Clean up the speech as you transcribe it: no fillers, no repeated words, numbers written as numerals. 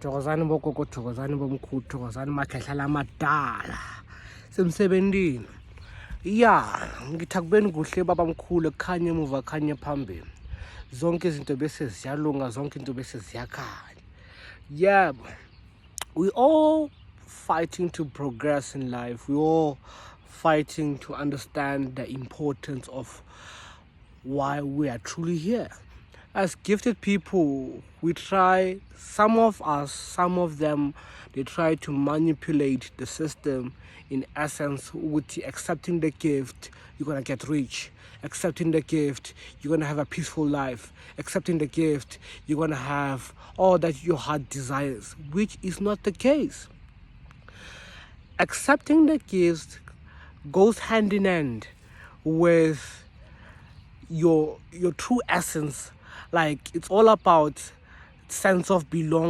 Thokozani bogogo, thokozani bomkhulu, thokozani makhehla amadala semsebentini. Ngithi akubeni kuhle baba mkhulu, kukhanye emuva kukhanye phambili. Zonke izinto bese ziyalunga, zonke into bese ziyakhanya. Yebo. We all fighting to progress in life. We all fighting to understand the importance of why we are truly here. As gifted people, we try, some of them, they try to manipulate the system. In essence, with accepting the gift, you're going to get rich. Accepting the gift, you're going to have a peaceful life. Accepting the gift, you're going to have all that your heart desires, which is not the case. Accepting the gift goes hand in hand with your true essence. Like, it's all about sense of belonging.